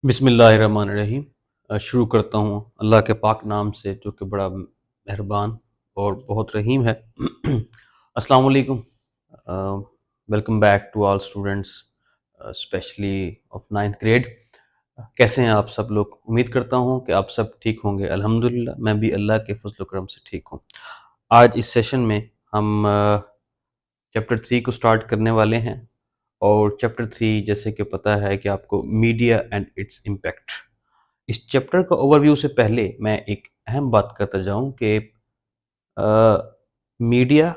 بسم اللہ الرحمن الرحیم۔ شروع کرتا ہوں اللہ کے پاک نام سے جو کہ بڑا مہربان اور بہت رحیم ہے۔ السلام علیکم۔ Welcome back to all students especially of 9th grade. کیسے ہیں آپ سب لوگ؟ امید کرتا ہوں کہ آپ سب ٹھیک ہوں گے۔ الحمدللہ میں بھی اللہ کے فضل و کرم سے ٹھیک ہوں۔ آج اس سیشن میں ہم چیپٹر 3 کو سٹارٹ کرنے والے ہیں، اور چیپٹر 3 جیسے کہ پتہ ہے کہ آپ کو میڈیا اینڈ اٹس امپیکٹ۔ اس چیپٹر کا اوور ویو سے پہلے میں ایک اہم بات کرتا جاؤں کہ میڈیا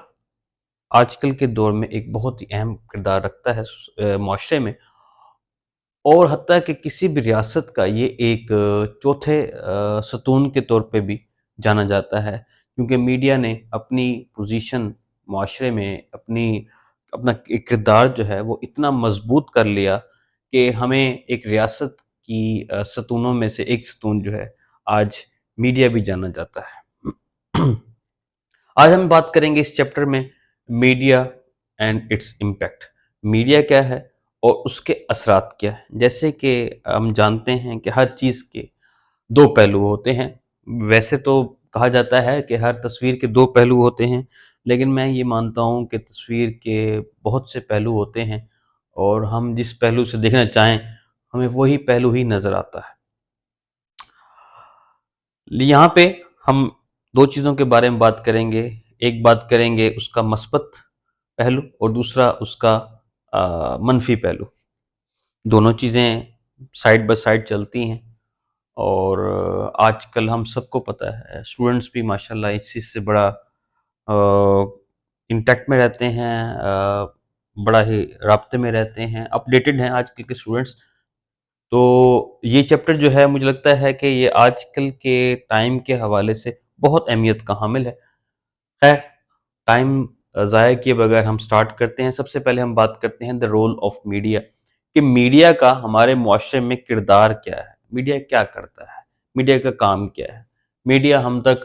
آج کل کے دور میں ایک بہت ہی اہم کردار رکھتا ہے معاشرے میں، اور حتیٰ کہ کسی بھی ریاست کا یہ ایک چوتھے ستون کے طور پہ بھی جانا جاتا ہے، کیونکہ میڈیا نے اپنی پوزیشن معاشرے میں اپنا کردار جو ہے وہ اتنا مضبوط کر لیا کہ ہمیں ایک ریاست کی ستونوں میں سے ایک ستون جو ہے آج میڈیا بھی جانا جاتا ہے۔ آج ہم بات کریں گے اس چیپٹر میں media and its impact. Media کیا ہے اور اس کے اثرات کیا ہیں؟ جیسے کہ ہم جانتے ہیں کہ ہر چیز کے دو پہلو ہوتے ہیں۔ ویسے تو کہا جاتا ہے کہ ہر تصویر کے دو پہلو ہوتے ہیں، لیکن میں یہ مانتا ہوں کہ تصویر کے بہت سے پہلو ہوتے ہیں، اور ہم جس پہلو سے دیکھنا چاہیں ہمیں وہی پہلو ہی نظر آتا ہے۔ یہاں پہ ہم دو چیزوں کے بارے میں بات کریں گے۔ ایک بات کریں گے اس کا مثبت پہلو، اور دوسرا اس کا منفی پہلو۔ دونوں چیزیں سائڈ بائی سائڈ چلتی ہیں، اور آج کل ہم سب کو پتہ ہے اسٹوڈنٹس بھی ماشاءاللہ اس چیز سے بڑا انٹیکٹ میں رہتے ہیں، بڑا ہی رابطے میں رہتے ہیں، اپڈیٹڈ ہیں آج کل کے اسٹوڈنٹس۔ تو یہ چیپٹر جو ہے مجھے لگتا ہے کہ یہ آج کل کے ٹائم کے حوالے سے بہت اہمیت کا حامل ہے۔ خیر، ٹائم ضائع کیے بغیر ہم سٹارٹ کرتے ہیں۔ سب سے پہلے ہم بات کرتے ہیں دا رول آف میڈیا، کہ میڈیا کا ہمارے معاشرے میں کردار کیا ہے، میڈیا کیا کرتا ہے، میڈیا کا کام کیا ہے۔ میڈیا ہم تک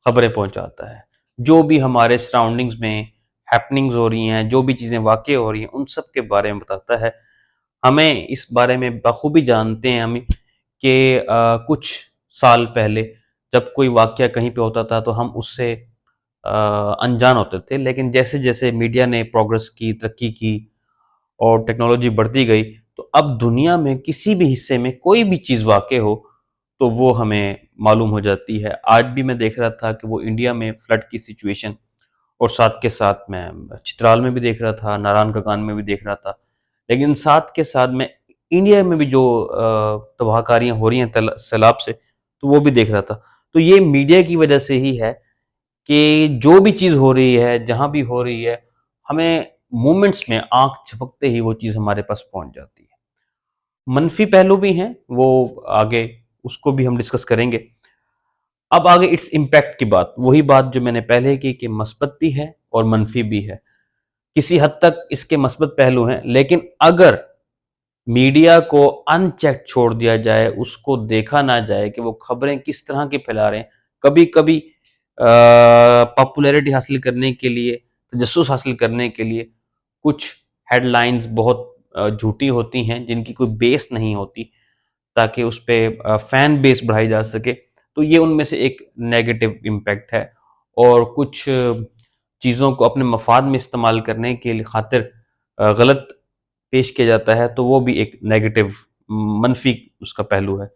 خبریں پہنچاتا ہے، جو بھی ہمارے سراؤنڈنگز میں ہیپننگز ہو رہی ہیں، جو بھی چیزیں واقع ہو رہی ہیں، ان سب کے بارے میں بتاتا ہے۔ ہمیں اس بارے میں بخوبی جانتے ہیں ہم کہ کچھ سال پہلے جب کوئی واقعہ کہیں پہ ہوتا تھا تو ہم اس سے انجان ہوتے تھے، لیکن جیسے جیسے میڈیا نے پروگرس کی، ترقی کی، اور ٹیکنالوجی بڑھتی گئی، تو اب دنیا میں کسی بھی حصے میں کوئی بھی چیز واقع ہو تو وہ ہمیں معلوم ہو جاتی ہے۔ آج بھی میں دیکھ رہا تھا کہ وہ انڈیا میں فلڈ کی سچویشن، اور ساتھ کے ساتھ میں چترال میں بھی دیکھ رہا تھا، ناران کاکان میں بھی دیکھ رہا تھا، لیکن ساتھ کے ساتھ میں انڈیا میں بھی جو تباہ کاریاں ہو رہی ہیں سیلاب سے، تو وہ بھی دیکھ رہا تھا۔ تو یہ میڈیا کی وجہ سے ہی ہے کہ جو بھی چیز ہو رہی ہے، جہاں بھی ہو رہی ہے، ہمیں مومنٹس میں آنکھ جھپکتے ہی وہ چیز ہمارے پاس پہنچ جاتی ہے۔ منفی پہلو بھی ہیں، وہ آگے اس کو بھی ہم ڈسکس کریں گے۔ اب آگے اٹس امپیکٹ کی بات، وہی بات جو میں نے پہلے کی کہ مثبت بھی ہے اور منفی بھی ہے۔ کسی حد تک اس کے مثبت پہلو ہیں، لیکن اگر میڈیا کو ان چیک چھوڑ دیا جائے، اس کو دیکھا نہ جائے کہ وہ خبریں کس طرح کی پھیلا رہے ہیں، کبھی کبھی پاپولیرٹی حاصل کرنے کے لیے، تجسس حاصل کرنے کے لیے کچھ ہیڈ لائنز بہت جھوٹی ہوتی ہیں جن کی کوئی بیس نہیں ہوتی، تاکہ اس پہ فین بیس بڑھائی جا سکے، تو یہ ان میں سے ایک نیگیٹو امپیکٹ ہے۔ اور کچھ چیزوں کو اپنے مفاد میں استعمال کرنے کے لیے خاطر غلط پیش کیا جاتا ہے، تو وہ بھی ایک نیگیٹو منفی اس کا پہلو ہے۔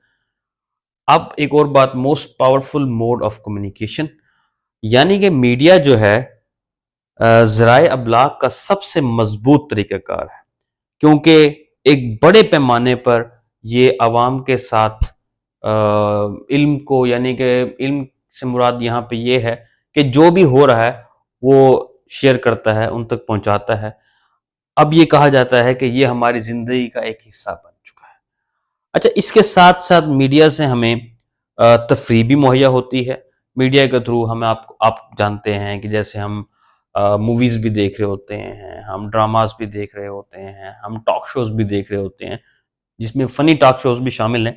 اب ایک اور بات، most powerful mode of communication, یعنی کہ میڈیا جو ہے ذرائع ابلاغ کا سب سے مضبوط طریقہ کار ہے، کیونکہ ایک بڑے پیمانے پر یہ عوام کے ساتھ علم کو، یعنی کہ علم سے مراد یہاں پہ یہ ہے کہ جو بھی ہو رہا ہے وہ شیئر کرتا ہے، ان تک پہنچاتا ہے۔ اب یہ کہا جاتا ہے کہ یہ ہماری زندگی کا ایک حصہ بن چکا ہے۔ اچھا، اس کے ساتھ ساتھ میڈیا سے ہمیں تفریح بھی مہیا ہوتی ہے۔ میڈیا کے تھرو ہمیں آپ جانتے ہیں کہ جیسے ہم موویز بھی دیکھ رہے ہوتے ہیں، ہم ڈراماز بھی دیکھ رہے ہوتے ہیں، ہم ٹاک شوز بھی دیکھ رہے ہوتے ہیں، جس میں فنی ٹاک شوز بھی شامل ہیں۔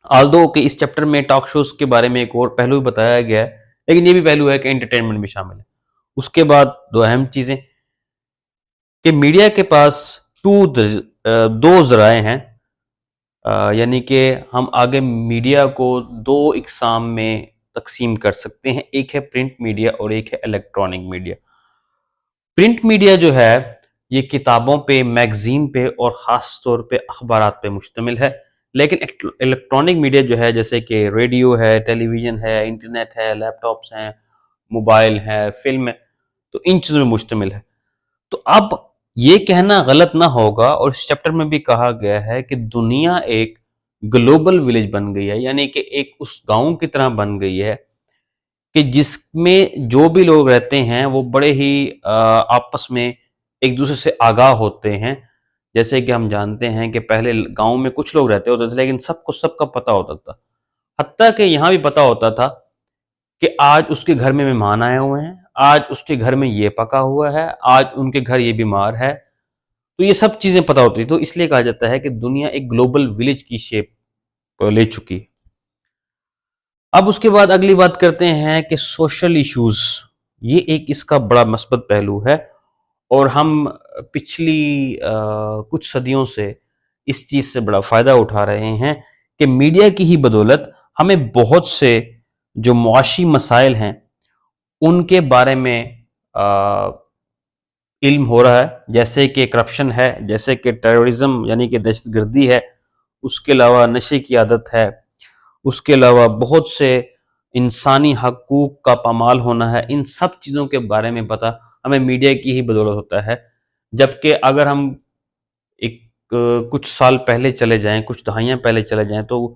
آلدو کہ اس چیپٹر میں ٹاک شوز کے بارے میں ایک اور پہلو بھی بتایا گیا ہے، لیکن یہ بھی پہلو ہے کہ انٹرٹینمنٹ بھی شامل ہے۔ اس کے بعد دو اہم چیزیں کہ میڈیا کے پاس دو ذرائع ہیں یعنی کہ ہم آگے میڈیا کو دو اقسام میں تقسیم کر سکتے ہیں، ایک ہے پرنٹ میڈیا اور ایک ہے الیکٹرانک میڈیا۔ پرنٹ میڈیا جو ہے یہ کتابوں پہ، میگزین پہ اور خاص طور پہ اخبارات پہ مشتمل ہے، لیکن الیکٹرانک میڈیا جو ہے جیسے کہ ریڈیو ہے، ٹیلی ویژن ہے، انٹرنیٹ ہے، لیپ ٹاپس ہیں، موبائل ہے، فلم ہے، تو ان چیزوں میں مشتمل ہے۔ تو اب یہ کہنا غلط نہ ہوگا، اور اس چیپٹر میں بھی کہا گیا ہے کہ دنیا ایک گلوبل ولیج بن گئی ہے، یعنی کہ ایک اس گاؤں کی طرح بن گئی ہے کہ جس میں جو بھی لوگ رہتے ہیں وہ بڑے ہی آپس میں ایک دوسرے سے آگاہ ہوتے ہیں۔ جیسے کہ ہم جانتے ہیں کہ پہلے گاؤں میں کچھ لوگ رہتے ہوتے تھے لیکن سب کو سب کا پتہ ہوتا تھا، حتیٰ کہ یہاں بھی پتہ ہوتا تھا کہ آج اس کے گھر میں مہمان آئے ہوئے ہیں، آج اس کے گھر میں یہ پکا ہوا ہے، آج ان کے گھر یہ بیمار ہے، تو یہ سب چیزیں پتہ ہوتی، تو اس لیے کہا جاتا ہے کہ دنیا ایک گلوبل ولیج کی شیپ لے چکی۔ اب اس کے بعد اگلی بات کرتے ہیں کہ سوشل ایشوز، یہ ایک اس کا بڑا مثبت پہلو ہے، اور ہم پچھلی کچھ صدیوں سے اس چیز سے بڑا فائدہ اٹھا رہے ہیں کہ میڈیا کی ہی بدولت ہمیں بہت سے جو معاشی مسائل ہیں ان کے بارے میں علم ہو رہا ہے، جیسے کہ کرپشن ہے، جیسے کہ ٹیررزم یعنی کہ دہشت گردی ہے، اس کے علاوہ نشے کی عادت ہے، اس کے علاوہ بہت سے انسانی حقوق کا پامال ہونا ہے۔ ان سب چیزوں کے بارے میں پتہ ہمیں میڈیا کی ہی بدولت ہوتا ہے، جبکہ اگر ہم ایک کچھ سال پہلے چلے جائیں، کچھ دہائیاں پہلے چلے جائیں، تو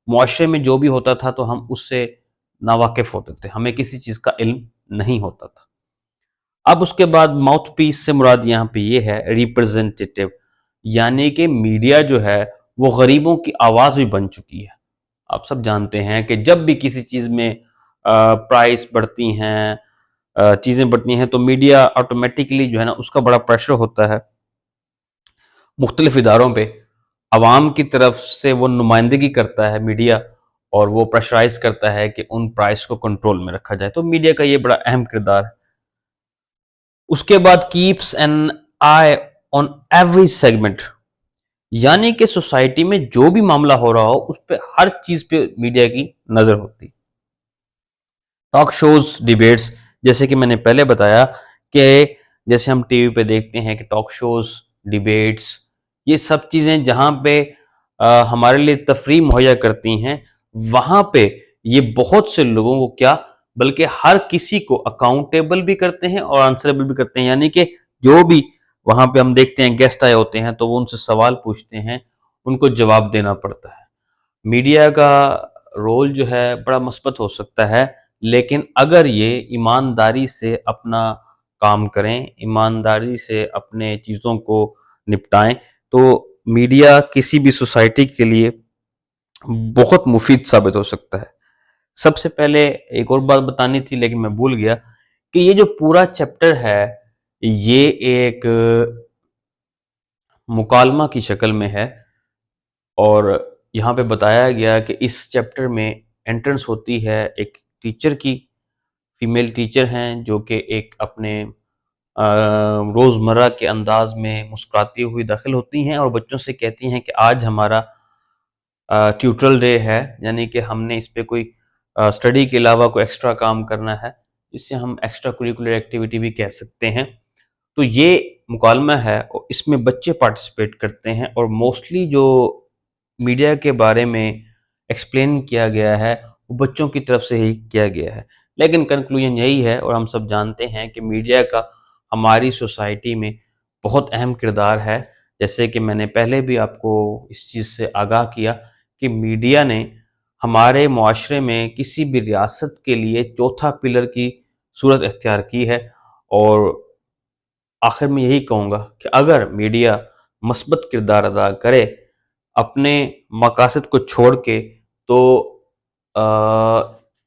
معاشرے میں جو بھی ہوتا تھا تو ہم اس سے ناواقف ہوتے تھے، ہمیں کسی چیز کا علم نہیں ہوتا تھا۔ اب اس کے بعد ماؤتھ پیس سے مراد یہاں پہ یہ ہے ریپرزنٹیٹیو، یعنی کہ میڈیا جو ہے وہ غریبوں کی آواز بھی بن چکی ہے۔ آپ سب جانتے ہیں کہ جب بھی کسی چیز میں پرائس بڑھتی ہیں، چیزیں بڑھتی ہیں، تو میڈیا آٹومیٹکلی جو ہے نا اس کا بڑا پریشر ہوتا ہے مختلف اداروں پہ، عوام کی طرف سے وہ نمائندگی کرتا ہے میڈیا، اور وہ پریشرائز کرتا ہے کہ ان پرائس کو کنٹرول میں رکھا جائے، تو میڈیا کا یہ بڑا اہم کردار ہے۔ اس کے بعد keeps an eye on every segment, یعنی کہ سوسائٹی میں جو بھی معاملہ ہو رہا ہو اس پہ ہر چیز پہ میڈیا کی نظر ہوتی۔ ٹاک شوز، ڈیبیٹس، جیسے کہ میں نے پہلے بتایا کہ جیسے ہم ٹی وی پہ دیکھتے ہیں کہ ٹاک شوز، ڈیبیٹس، یہ سب چیزیں جہاں پہ ہمارے لیے تفریح مہیا کرتی ہیں، وہاں پہ یہ بہت سے لوگوں کو کیا بلکہ ہر کسی کو اکاؤنٹیبل بھی کرتے ہیں اور آنسریبل بھی کرتے ہیں، یعنی کہ جو بھی وہاں پہ ہم دیکھتے ہیں گیسٹ آئے ہوتے ہیں تو وہ ان سے سوال پوچھتے ہیں، ان کو جواب دینا پڑتا ہے۔ میڈیا کا رول جو ہے بڑا مثبت ہو سکتا ہے، لیکن اگر یہ ایمانداری سے اپنا کام کریں، ایمانداری سے اپنے چیزوں کو نپٹائیں، تو میڈیا کسی بھی سوسائٹی کے لیے بہت مفید ثابت ہو سکتا ہے۔ سب سے پہلے ایک اور بات بتانی تھی لیکن میں بھول گیا کہ یہ جو پورا چیپٹر ہے یہ ایک مکالمہ کی شکل میں ہے، اور یہاں پہ بتایا گیا کہ اس چیپٹر میں انٹرنس ہوتی ہے ایک ٹیچر کی، فیمیل ٹیچر ہیں جو کہ ایک اپنے روزمرہ کے انداز میں مسکراتی ہوئی داخل ہوتی ہیں اور بچوں سے کہتی ہیں کہ آج ہمارا ٹیوٹرل ڈے ہے، یعنی کہ ہم نے اس پہ کوئی اسٹڈی کے علاوہ کوئی ایکسٹرا کام کرنا ہے، اس سے ہم ایکسٹرا کوریکولر ایکٹیویٹی بھی کہہ سکتے ہیں۔ تو یہ مکالمہ ہے اور اس میں بچے پارٹیسپیٹ کرتے ہیں، اور موسٹلی جو میڈیا کے بارے میں ایکسپلین کیا گیا ہے وہ بچوں کی طرف سے ہی کیا گیا ہے، لیکن کنکلوژن یہی ہے، اور ہم سب جانتے ہیں کہ میڈیا کا ہماری سوسائٹی میں بہت اہم کردار ہے۔ جیسے کہ میں نے پہلے بھی آپ کو اس چیز سے آگاہ کیا کہ میڈیا نے ہمارے معاشرے میں کسی بھی ریاست کے لیے چوتھا پلر کی صورت اختیار کی ہے، اور آخر میں یہی کہوں گا کہ اگر میڈیا مثبت کردار ادا کرے اپنے مقاصد کو چھوڑ کے، تو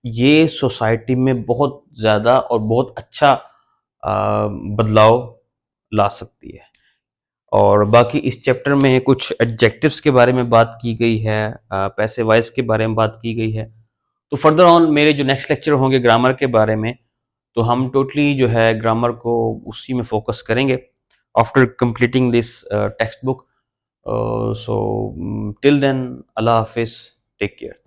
یہ سوسائٹی میں بہت زیادہ اور بہت اچھا بدلاؤ لا سکتی ہے۔ اور باقی اس چیپٹر میں کچھ ایڈجیکٹیوز کے بارے میں بات کی گئی ہے، پیسے وائز کے بارے میں بات کی گئی ہے، تو فردر آن میرے جو نیکسٹ لیکچر ہوں گے گرامر کے بارے میں، تو ہم ٹوٹلی جو ہے گرامر کو اسی میں فوکس کریں گے after completing this textbook. So till then اللہ حافظ، ٹیک کیئر.